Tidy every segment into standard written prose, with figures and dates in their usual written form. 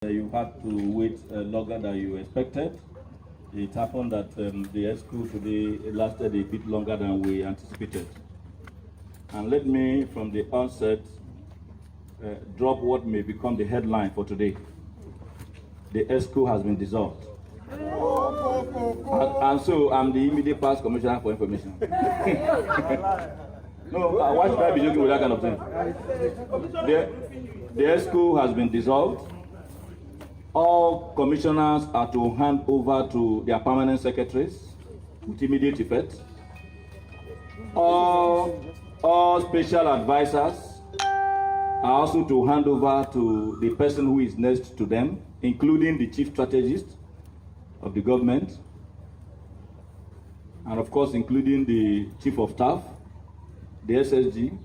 You had to wait longer than you expected. It happened that the Exco today lasted a bit longer than we anticipated. And let me, from the onset, drop what may become the headline for today. The Exco has been dissolved. And so I'm the immediate past commissioner for information. No, why should I be joking with that kind of thing? The Exco has been dissolved. All commissioners are to hand over to their permanent secretaries with immediate effect. All special advisors are also to hand over to the person who is next to them, including the chief strategist of the government, and of course including the chief of staff, the SSG,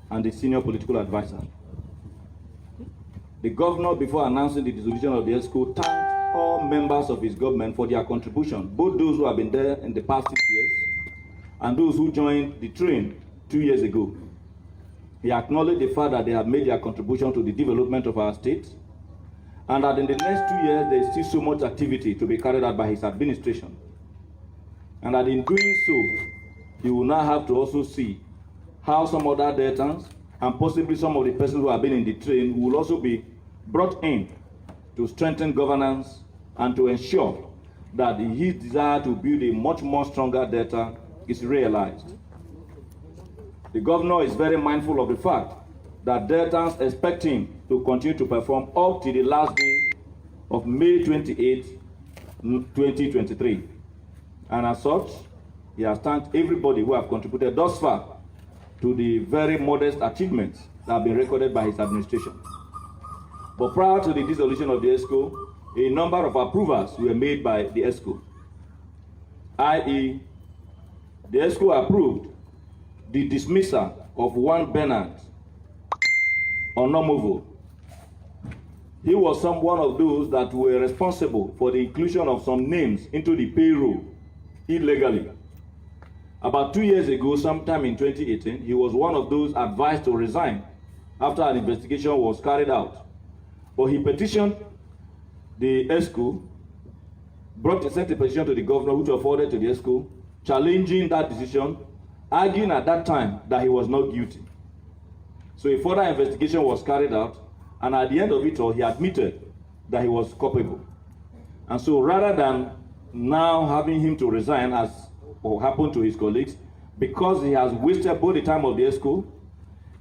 and the senior political advisor. The governor, before announcing the dissolution of the Exco, thanked all members of his government for their contribution, both those who have been there in the past 6 years and those who joined the train 2 years ago. He acknowledged the fact that they have made their contribution to the development of our state, and that in the next 2 years there is still so much activity to be carried out by his administration. And that in doing so, he will now have to also see how some other debtors and possibly some of the persons who have been in the train will also be brought in to strengthen governance and to ensure that his desire to build a much more stronger debtor is realized. The governor is very mindful of the fact that debtors expect him to continue to perform up to the last day of May 28, 2023. And as such, he has thanked everybody who have contributed thus far to the very modest achievements that have been recorded by his administration. But prior to the dissolution of the Exco, a number of approvals were made by the Exco, i.e., the Exco approved the dismissal of one Bernard Onomovo. He was one of those that were responsible for the inclusion of some names into the payroll illegally. About 2 years ago, sometime in 2018, he was one of those advised to resign after an investigation was carried out. But he petitioned the Exco, sent a petition to the governor, which was forwarded to the Exco, challenging that decision, arguing at that time that he was not guilty. So a further investigation was carried out, and at the end of it all, he admitted that he was culpable. And so rather than now having him to resign, as what happened to his colleagues, because he has wasted both the time of the Exco,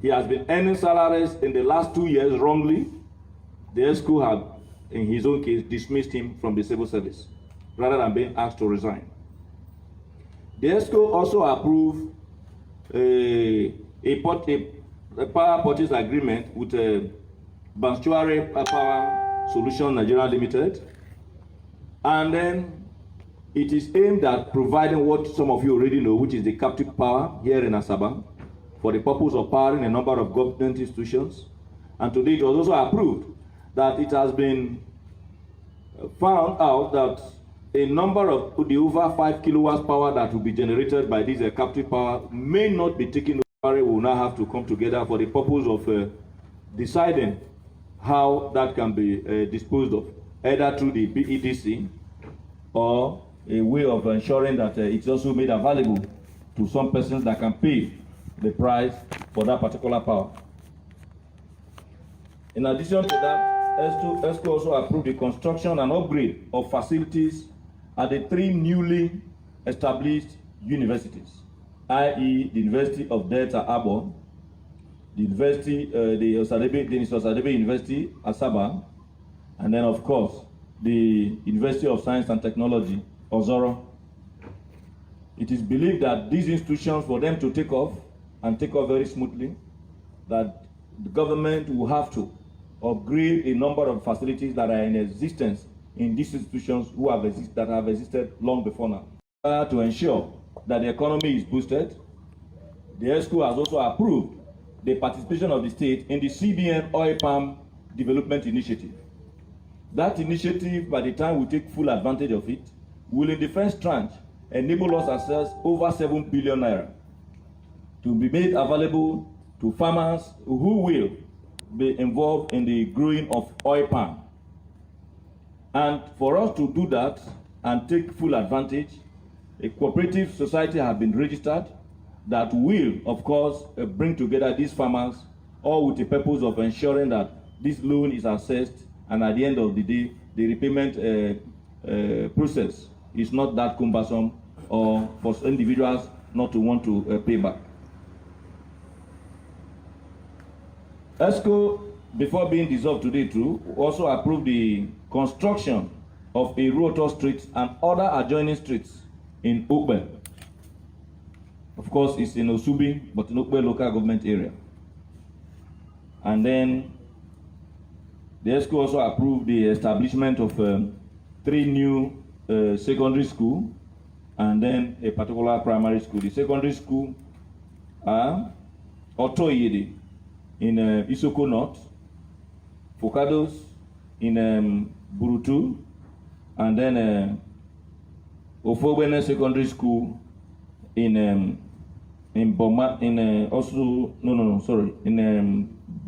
he has been earning salaries in the last 2 years wrongly, the Exco have, in his own case, dismissed him from the civil service, rather than being asked to resign. The Exco also approved a power purchase agreement with Banstuare Power Solution Nigeria Limited, and then it is aimed at providing what some of you already know, which is the captive power here in Asaba, for the purpose of powering a number of government institutions. And today it was also approved that it has been found out that a number of the over 5 kilowatts power that will be generated by this captive power may not be taken over. We will now have to come together for the purpose of deciding how that can be disposed of, either through the BEDC or a way of ensuring that it's also made available to some persons that can pay the price for that particular power. In addition to that, Exco also approved the construction and upgrade of facilities at the 3 newly established universities, i.e. the University of Delta Arbor, the Osadebe University, Asaba, and then of course the University of Science and Technology, Ozoro. It is believed that these institutions, for them to take off and take off very smoothly, that the government will have to upgrade a number of facilities that are in existence in these institutions that have existed long before now. To ensure that the economy is boosted, the Exco has also approved the participation of the state in the CBN Oil Palm Development Initiative. That initiative, by the time we take full advantage of it, will in the first tranche enable us access over 7 billion naira to be made available to farmers who will be involved in the growing of oil palm And for us to do that and take full advantage, a cooperative society has been registered that will, of course, bring together these farmers, all with the purpose of ensuring that this loan is assessed, and at the end of the day, the repayment process is not that cumbersome, or for individuals not to want to pay back. Exco, before being dissolved today too, also approved the construction of a Rotor Street and other adjoining streets in Okbe. Of course, it's in Osubi, but in Okbe local government area. And then the ESCO also approved the establishment of 3 new secondary schools and then a particular primary school. The secondary school are Otoyede in Isoko North, Focados in Burutu, and then Ofobene Secondary School in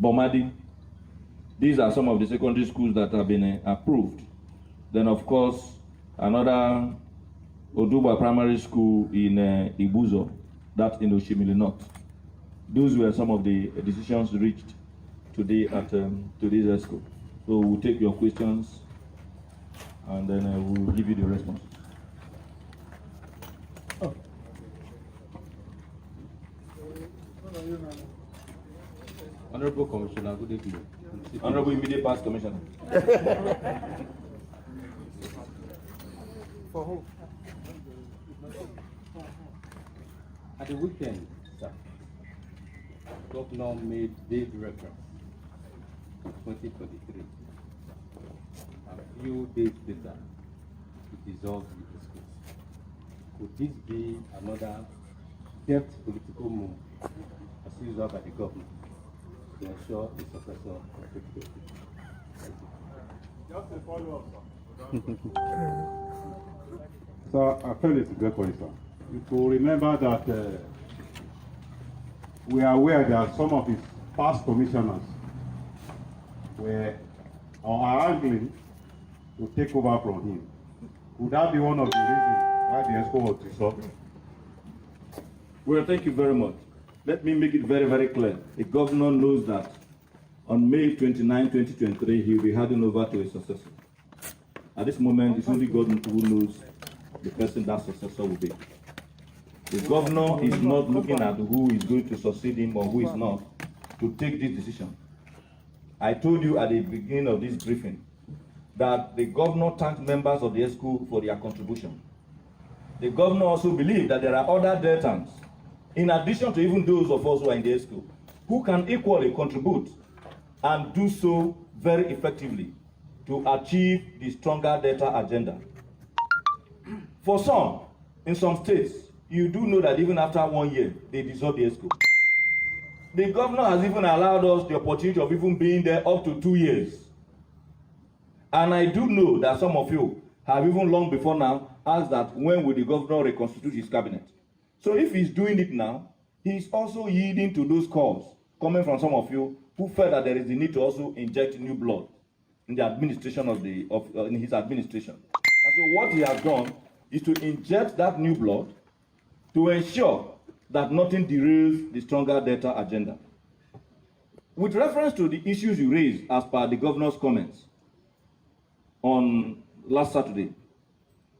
Bomadi. These are some of the secondary schools that have been approved. Then, of course, another Oduba Primary School in Ibuzo, that's in Oshimili North. Those were some of the decisions reached today at today's ESCO. So we'll take your questions and then we'll give you the response. Oh. Honorable Commissioner, good evening. Honorable Immediate Past Commissioner. For who? At the weekend, sir, Governor made big reference to 2023. A few days later, he dissolved the school. Could this be another deft political move, as usual by the government, to ensure a successor of the state? Just a follow-up, sir. Sir, I felt it's a great point, sir. You could remember that we are aware that some of his past commissioners were are angling to take over from him. Would that be one of the reasons why the ESCO was dissolved? Well, thank you very much. Let me make it very, very clear. The governor knows that on May 29, 2023, he will be handing over to a successor. At this moment, it's only God who knows the person that successor will be. The governor is not looking at who is going to succeed him or who is not to take this decision. I told you at the beginning of this briefing that the governor thanked members of the ESCO for their contribution. The governor also believed that there are other Deltans, in addition to even those of us who are in the ESCO, who can equally contribute and do so very effectively to achieve the stronger Delta agenda. For some, in some states, you do know that even after 1 year, they dissolve the ESCO. The governor has even allowed us the opportunity of even being there up to 2 years. And I do know that some of you have even long before now asked that when will the governor reconstitute his cabinet. So if he's doing it now, he's also yielding to those calls coming from some of you who felt that there is the need to also inject new blood in the administration in his administration. And so what he has done is to inject that new blood to ensure that nothing derails the stronger Delta agenda. With reference to the issues you raised as per the governor's comments on last Saturday,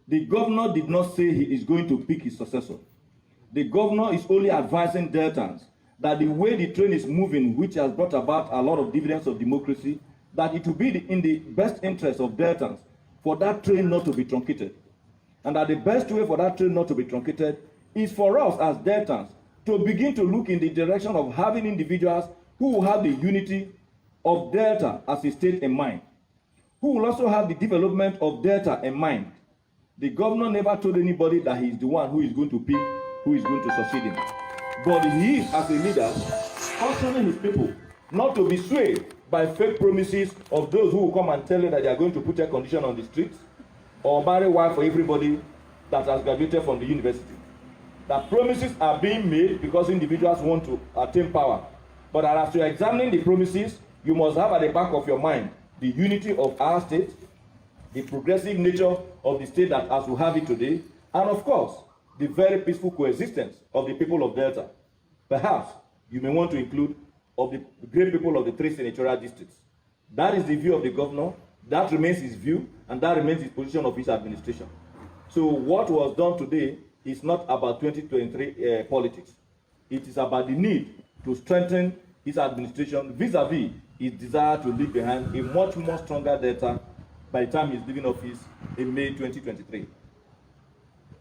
the governor did not say he is going to pick his successor. The governor is only advising Deltans that the way the train is moving, which has brought about a lot of dividends of democracy, that it will be in the best interest of Deltans for that train not to be truncated. And that the best way for that train not to be truncated is for us as Deltans to begin to look in the direction of having individuals who will have the unity of Delta as a state in mind, who will also have the development of Delta in mind. The governor never told anybody that he is the one who is going to pick, who is going to succeed him. But he is, as a leader, cautioning his people not to be swayed by fake promises of those who will come and tell you that they are going to put air condition on the streets or marry wife for everybody that has graduated from the university. That promises are being made because individuals want to attain power. But as you are examining the promises, you must have at the back of your mind the unity of our state, the progressive nature of the state that as we have it today, and of course, the very peaceful coexistence of the people of Delta. Perhaps you may want to include of the great people of the 3 senatorial districts. That is the view of the governor, that remains his view, and that remains his position of his administration. So what was done today is not about 2023 politics. It is about the need to strengthen his administration vis-a-vis his desire to leave behind a much more stronger Delta by the time he's leaving office in May 2023.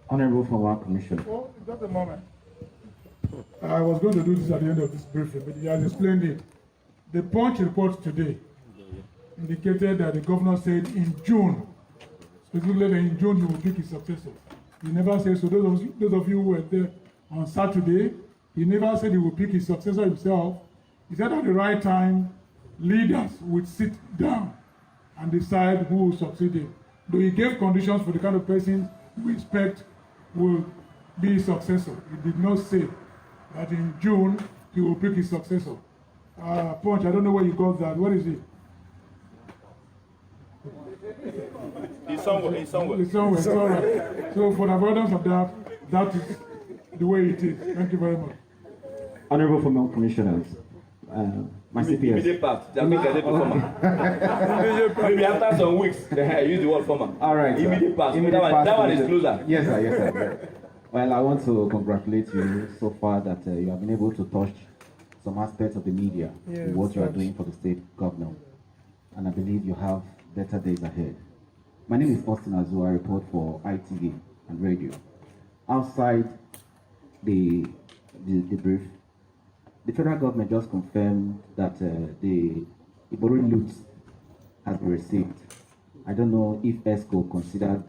Honorable former Commissioner. Well, just a moment. I was going to do this at the end of this briefing, but he has explained it. The Punch report today indicated that the governor said in June, specifically that in June he will pick his successor. He never said, so those of you who were there on Saturday, he never said he will pick his successor himself. He said at the right time, leaders would sit down and decide who will succeed him. Though he gave conditions for the kind of person we expect will be his successor. He did not say that in June he will pick his successor. Punch, I don't know where you got that. What is it? It's somewhere. It's somewhere. It's all right. So for the avoidance of that, that is the way it is. Thank you very much. Honorable former Commissioners. My CPS. Immediate part. Maybe after some weeks, I use the word former. All right. Immediate part. That one is closer. Yes, sir. Yes, sir. Well, I want to congratulate you so far that you have been able to touch some aspects of the media in what you are doing for the state governor. And I believe you have better days ahead. My name is Austin Azu. I report for ITV and radio. Outside the brief, the federal government just confirmed that the Ibori loot has been received. I don't know if ESCO considered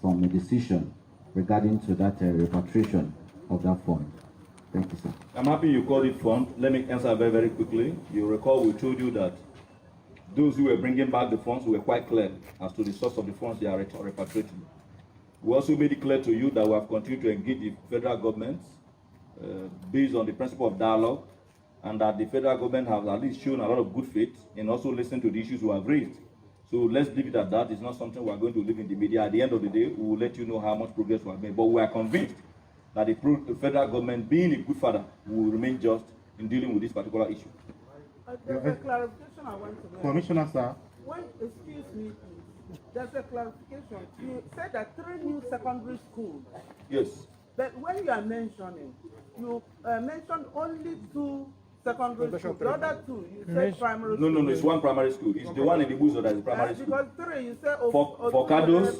some decision regarding to that repatriation of that fund. Thank you, sir. I'm happy you called it fund. Let me answer very, very quickly. You recall we told you that those who were bringing back the funds were quite clear as to the source of the funds they are repatriating. We also made it clear to you that we have continued to engage the federal government based on the principle of dialogue, and that the federal government has at least shown a lot of good faith in also listening to the issues we have raised. So let's leave it at that. It's not something we are going to leave in the media. At the end of the day, we will let you know how much progress we have made. But we are convinced that the federal government, being a good father, will remain just in dealing with this particular issue. There's a clarification I want to make. Commissioner, sir. Excuse me, please. There's a clarification. You said that 3 new secondary schools. Yes. But when you are mentioning, you mentioned only 2 secondary schools. The other 2, you said primary school. No, it's 1 primary school. It's the one in the Buzo that is primary school. Because 3, you said For Kados,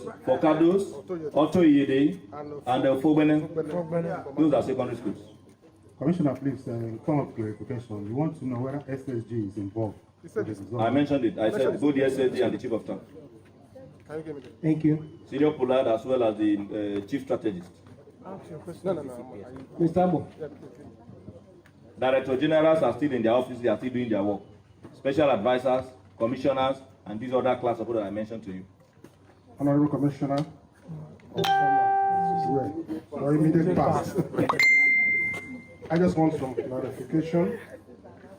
Otto Iyede, and Fogbene. Those are secondary schools. Commissioner, please, come up clarification. We want to know whether SSG is involved. I mentioned it. I said both the SSG and the chief of staff. Thank you. Senior Pollard as well as the chief strategist. Mr. Abo. Director generals are still in their office. They are still doing their work. Special advisors, commissioners, and these other class of that I mentioned to you. Honorable Commissioner, or immediate past. I just want some clarification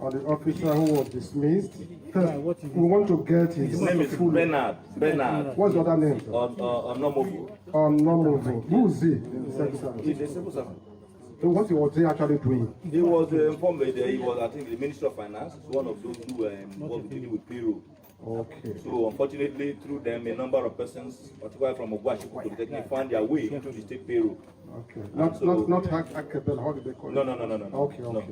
on the officer who was dismissed. We want to get his name is Bernard. What's the other name? On not moving. On not moving. Who is he in the civil service? He's a civil servant. So what was he actually doing? He was informed that he was, I think, the Minister of Finance, one of those who were involved dealing with payroll. Okay. So unfortunately, through them, a number of persons, particularly from Ogwashiku Polytechnic, found their way into the state payroll. Okay. Not Akebel, how did they call it? No. Okay. No.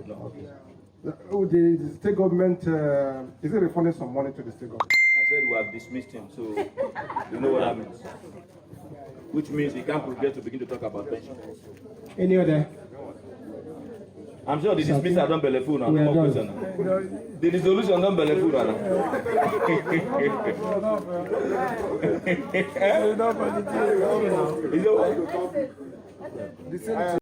The state government, is it refunding some money to the state government? I said we have dismissed him, so you know what that means. Which means he can't progress to begin to talk about pension. Any other? I'm sure the dismissal done by the phone and no question. The dissolution done by the phone. Is it